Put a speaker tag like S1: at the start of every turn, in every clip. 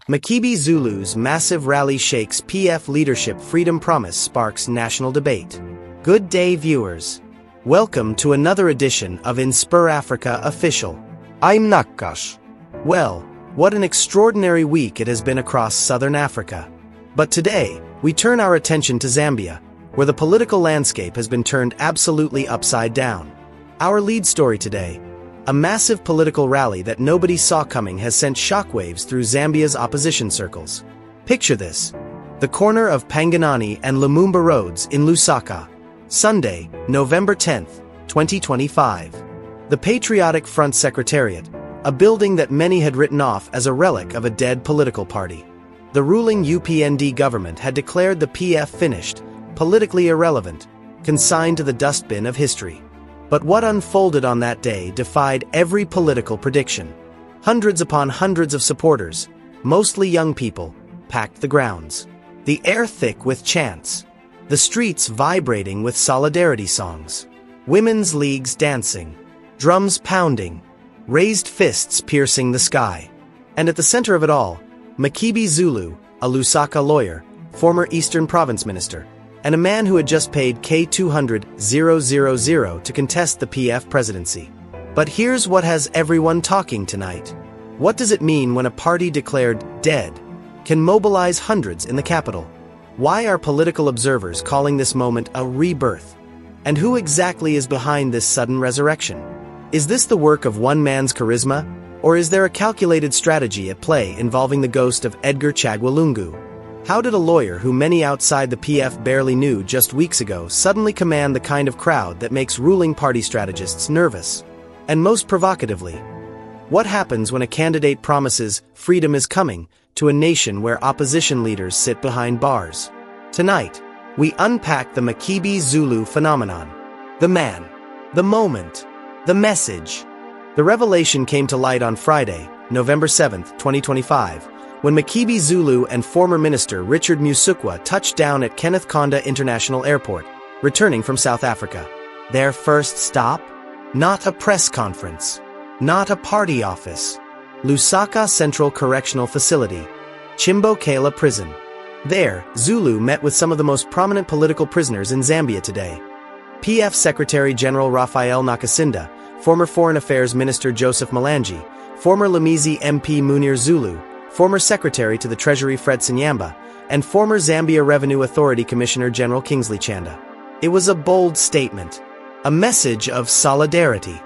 S1: Makebi Zulu's massive rally shakes PF leadership freedom promise sparks national debate. Good day, viewers. Welcome to another edition of InspirAfrica Official. I'm Nakash. Well, what an extraordinary week it has been across southern Africa. But today, we turn our attention to Zambia, where the political landscape has been turned absolutely upside down. Our lead story today: a massive political rally that nobody saw coming has sent shockwaves through Zambia's opposition circles. Picture this: the corner of Panganani and Lumumba roads in Lusaka. Sunday, November 10th, 2025. The Patriotic Front Secretariat, a building that many had written off as a relic of a dead political party. The ruling UPND government had declared the PF finished, politically irrelevant, consigned to the dustbin of history. But what unfolded on that day defied every political prediction. Hundreds upon hundreds of supporters, mostly young people, packed the grounds. The air thick with chants. The streets vibrating with solidarity songs. Women's leagues dancing. Drums pounding. Raised fists piercing the sky. And at the center of it all, Makebi Zulu, a Lusaka lawyer, former Eastern Province minister, and a man who had just paid K200,000 to contest the PF presidency. But here's what has everyone talking tonight. What does it mean when a party declared dead can mobilize hundreds in the capital? Why are political observers calling this moment a rebirth? And who exactly is behind this sudden resurrection? Is this the work of one man's charisma, or is there a calculated strategy at play involving the ghost of Edgar Chagwa Lungu? How did a lawyer who many outside the PF barely knew just weeks ago suddenly command the kind of crowd that makes ruling party strategists nervous? And most provocatively, what happens when a candidate promises freedom is coming to a nation where opposition leaders sit behind bars? Tonight, we unpack the Makebi Zulu phenomenon. The man, the moment, the message. The revelation came to light on Friday, November 7th, 2025, when Makebi Zulu and former Minister Richard Musukwa touched down at Kenneth Kaunda International Airport, returning from South Africa. Their first stop? Not a press conference. Not a party office. Lusaka Central Correctional Facility, Chimbokela Prison. There, Zulu met with some of the most prominent political prisoners in Zambia today. PF Secretary General Raphael Nakasinda, former Foreign Affairs Minister Joseph Malangi, former Lamizi MP Munir Zulu, former Secretary to the Treasury Fred Sinyamba, and former Zambia Revenue Authority Commissioner General Kingsley Chanda. It was a bold statement, a message of solidarity,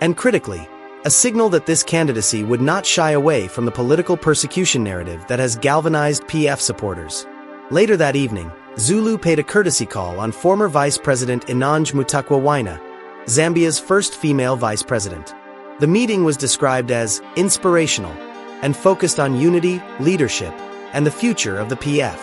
S1: and critically, a signal that this candidacy would not shy away from the political persecution narrative that has galvanized PF supporters. Later that evening, Zulu paid a courtesy call on former Vice President Inange Mutakwa Waina, Zambia's first female vice president. The meeting was described as inspirational and focused on unity, leadership, and the future of the PF.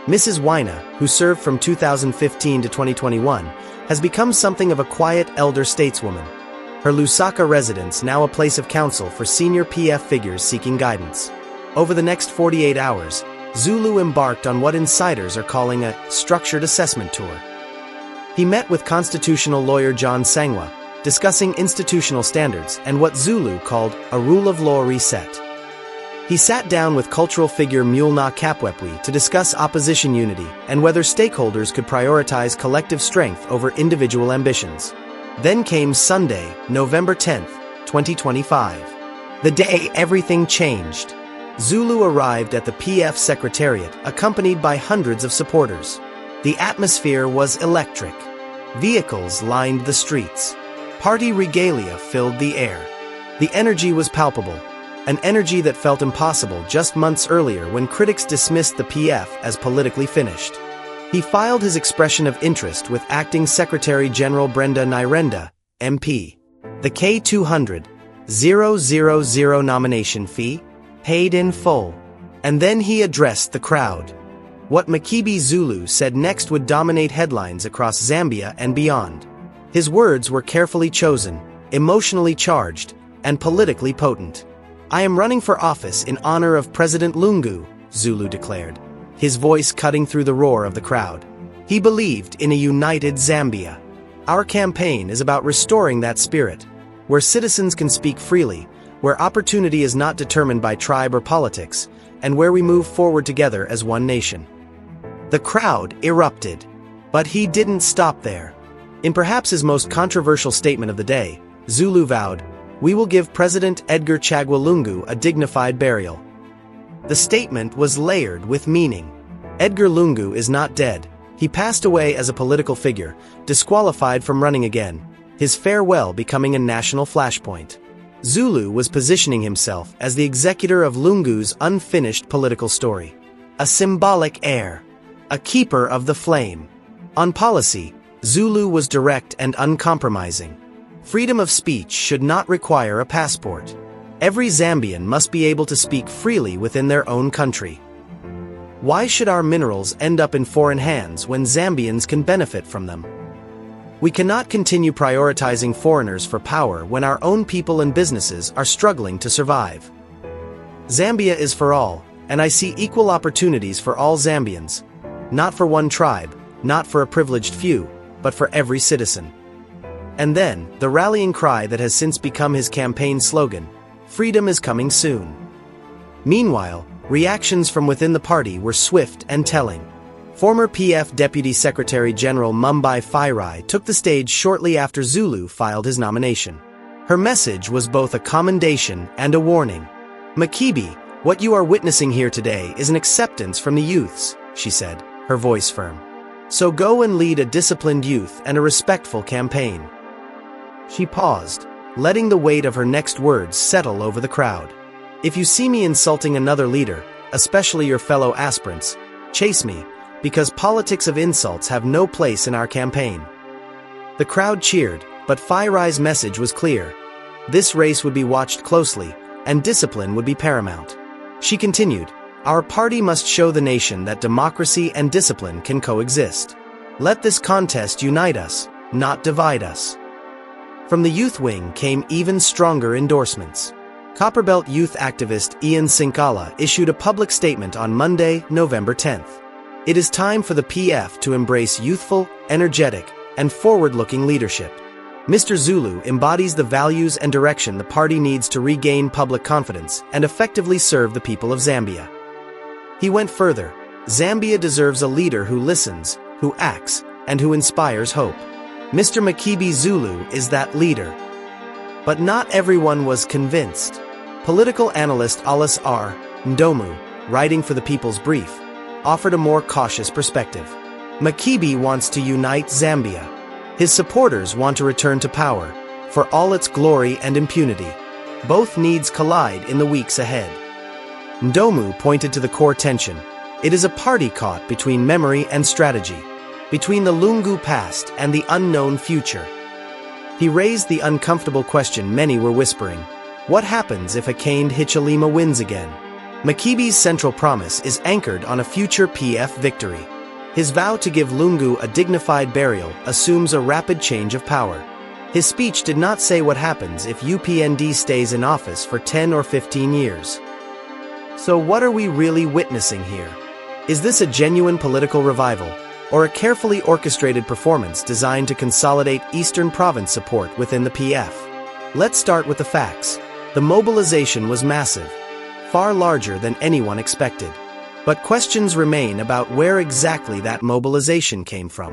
S1: Mrs. Waina, who served from 2015 to 2021, has become something of a quiet elder stateswoman. Her Lusaka residence now a place of counsel for senior PF figures seeking guidance. Over the next 48 hours, Zulu embarked on what insiders are calling a structured assessment tour. He met with constitutional lawyer John Sangwa, discussing institutional standards and what Zulu called a rule of law reset. He sat down with cultural figure Mulna Kapwepwe to discuss opposition unity and whether stakeholders could prioritize collective strength over individual ambitions. Then came Sunday, November 10th, 2025. The day everything changed. Zulu arrived at the PF Secretariat accompanied by hundreds of supporters. The atmosphere was electric. Vehicles lined the streets. Party regalia filled the air. The energy was palpable. An energy that felt impossible just months earlier when critics dismissed the PF as politically finished. He filed his expression of interest with Acting Secretary General Brenda Nyirenda, MP. The K200,000 nomination fee, paid in full. And then he addressed the crowd. What Makebi Zulu said next would dominate headlines across Zambia and beyond. His words were carefully chosen, emotionally charged, and politically potent. "I am running for office in honor of President Lungu," Zulu declared, his voice cutting through the roar of the crowd. He believed in a united Zambia. "Our campaign is about restoring that spirit, where citizens can speak freely, where opportunity is not determined by tribe or politics, and where we move forward together as one nation." The crowd erupted. But he didn't stop there. In perhaps his most controversial statement of the day, Zulu vowed, "We will give President Edgar Chagwa Lungu a dignified burial." The statement was layered with meaning. Edgar Lungu is not dead. He passed away as a political figure, disqualified from running again, his farewell becoming a national flashpoint. Zulu was positioning himself as the executor of Lungu's unfinished political story. A symbolic heir. A keeper of the flame. On policy, Zulu was direct and uncompromising. Freedom of speech should not require a passport. Every Zambian must be able to speak freely within their own country. Why should our minerals end up in foreign hands when Zambians can benefit from them? We cannot continue prioritizing foreigners for power when our own people and businesses are struggling to survive. Zambia is for all, and I see equal opportunities for all Zambians. Not for one tribe, not for a privileged few, but for every citizen. And then, the rallying cry that has since become his campaign slogan, "Freedom is coming soon." Meanwhile, reactions from within the party were swift and telling. Former PF Deputy Secretary General Mumbai Fairai took the stage shortly after Zulu filed his nomination. Her message was both a commendation and a warning. "Makebi, what you are witnessing here today is an acceptance from the youths," she said, her voice firm. "So go and lead a disciplined youth and a respectful campaign." She paused, letting the weight of her next words settle over the crowd. "If you see me insulting another leader, especially your fellow aspirants, chase me, because politics of insults have no place in our campaign." The crowd cheered, but Fairai's message was clear. This race would be watched closely, and discipline would be paramount. She continued, "Our party must show the nation that democracy and discipline can coexist. Let this contest unite us, not divide us." From the youth wing came even stronger endorsements. Copperbelt youth activist Ian Sinkala issued a public statement on Monday, November 10th. "It is time for the PF to embrace youthful, energetic, and forward-looking leadership. Mr. Zulu embodies the values and direction the party needs to regain public confidence and effectively serve the people of Zambia." He went further. "Zambia deserves a leader who listens, who acts, and who inspires hope. Mr. Makebi Zulu is that leader." But not everyone was convinced. Political analyst Alice R. Ndomu, writing for the People's Brief, offered a more cautious perspective. Makebi wants to unite Zambia. His supporters want to return to power, for all its glory and impunity. Both needs collide in the weeks ahead. Ndomu pointed to the core tension. It is a party caught between memory and strategy, between the Lungu past and the unknown future. He raised the uncomfortable question many were whispering. What happens if Hakainde Hichilema wins again? Makebi's central promise is anchored on a future PF victory. His vow to give Lungu a dignified burial assumes a rapid change of power. His speech did not say what happens if UPND stays in office for 10 or 15 years. So what are we really witnessing here? Is this a genuine political revival, or a carefully orchestrated performance designed to consolidate Eastern Province support within the PF? Let's start with the facts. The mobilization was massive, far larger than anyone expected. But questions remain about where exactly that mobilization came from.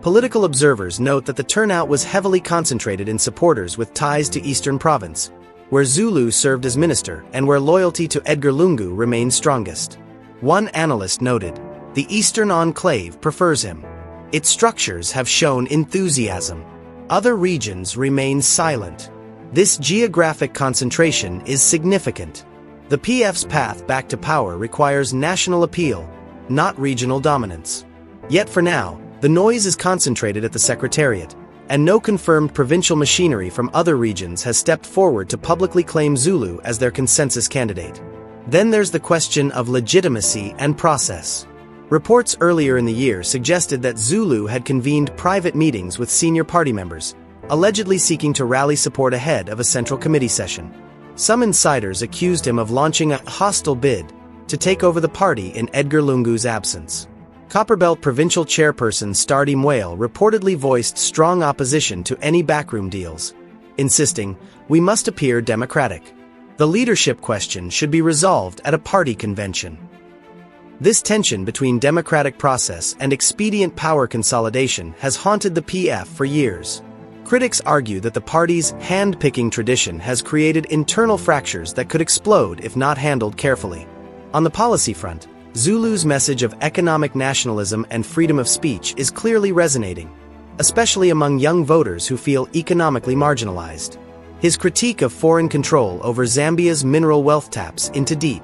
S1: Political observers note that the turnout was heavily concentrated in supporters with ties to Eastern Province, where Zulu served as minister and where loyalty to Edgar Lungu remained strongest. One analyst noted, the Eastern Enclave prefers him. Its structures have shown enthusiasm. Other regions remain silent. This geographic concentration is significant. The PF's path back to power requires national appeal, not regional dominance. Yet for now, the noise is concentrated at the Secretariat, and no confirmed provincial machinery from other regions has stepped forward to publicly claim Zulu as their consensus candidate. Then there's the question of legitimacy and process. Reports earlier in the year suggested that Zulu had convened private meetings with senior party members, allegedly seeking to rally support ahead of a central committee session. Some insiders accused him of launching a hostile bid to take over the party in Edgar Lungu's absence. Copperbelt provincial chairperson Stardy Mwale reportedly voiced strong opposition to any backroom deals, insisting, "We must appear democratic." The leadership question should be resolved at a party convention. This tension between democratic process and expedient power consolidation has haunted the PF for years. Critics argue that the party's hand-picking tradition has created internal fractures that could explode if not handled carefully. On the policy front, Zulu's message of economic nationalism and freedom of speech is clearly resonating, especially among young voters who feel economically marginalized. His critique of foreign control over Zambia's mineral wealth taps into deep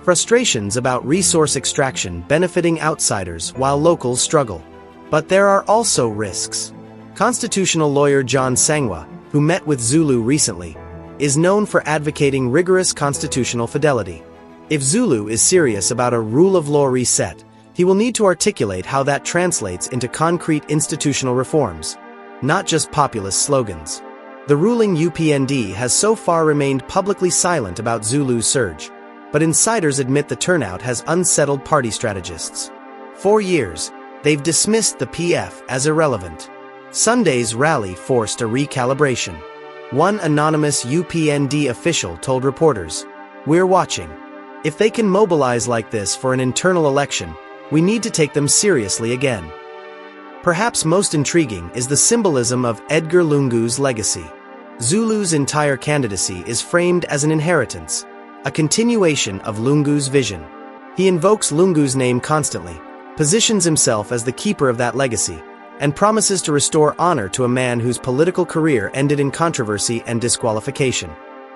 S1: frustrations about resource extraction benefiting outsiders while locals struggle. But there are also risks. Constitutional lawyer John Sangwa, who met with Zulu recently, is known for advocating rigorous constitutional fidelity. If Zulu is serious about a rule of law reset, he will need to articulate how that translates into concrete institutional reforms, not just populist slogans. The ruling UPND has so far remained publicly silent about Zulu's surge, but insiders admit the turnout has unsettled party strategists. For years, they've dismissed the PF as irrelevant. Sunday's rally forced a recalibration. One anonymous UPND official told reporters, "We're watching. If they can mobilize like this for an internal election, we need to take them seriously again." Perhaps most intriguing is the symbolism of Edgar Lungu's legacy. Zulu's entire candidacy is framed as an inheritance, a continuation of Lungu's vision. He invokes Lungu's name constantly, positions himself as the keeper of that legacy, and promises to restore honor to a man whose political career ended in controversy and disqualification.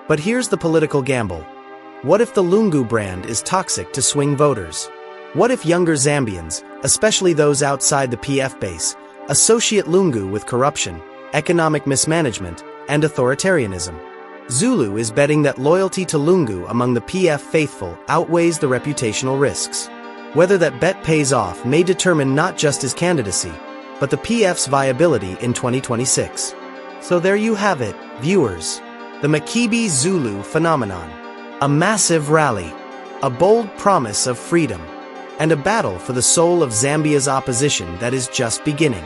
S1: But here's the political gamble. What if the Lungu brand is toxic to swing voters? What if younger Zambians, especially those outside the PF base, associate Lungu with corruption, economic mismanagement, and authoritarianism? Zulu is betting that loyalty to Lungu among the PF faithful outweighs the reputational risks. Whether that bet pays off may determine not just his candidacy, but the PF's viability in 2026. So there you have it, viewers. The Makebi Zulu phenomenon. A massive rally, a bold promise of freedom, and a battle for the soul of Zambia's opposition that is just beginning.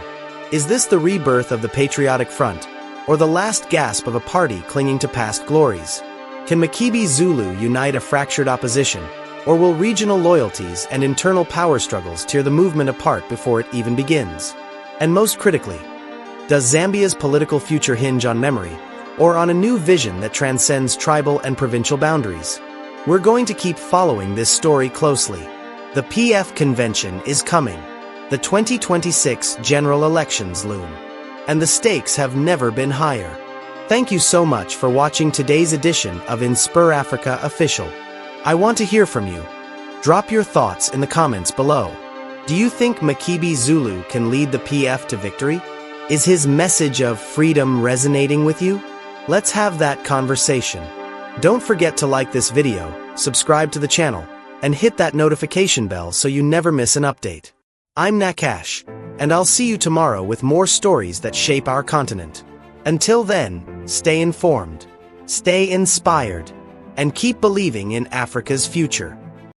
S1: Is this the rebirth of the Patriotic Front, or the last gasp of a party clinging to past glories? Can Makebi Zulu unite a fractured opposition, or will regional loyalties and internal power struggles tear the movement apart before it even begins? And most critically, does Zambia's political future hinge on memory, or on a new vision that transcends tribal and provincial boundaries? We're going to keep following this story closely. The PF convention is coming. The 2026 general elections loom. And the stakes have never been higher. Thank you so much for watching today's edition of InspirAfrica Official. I want to hear from you. Drop your thoughts in the comments below. Do you think Makebi Zulu can lead the PF to victory? Is his message of freedom resonating with you? Let's have that conversation. Don't forget to like this video, subscribe to the channel, and hit that notification bell so you never miss an update. I'm Nakash, and I'll see you tomorrow with more stories that shape our continent. Until then, stay informed, stay inspired, and keep believing in Africa's future.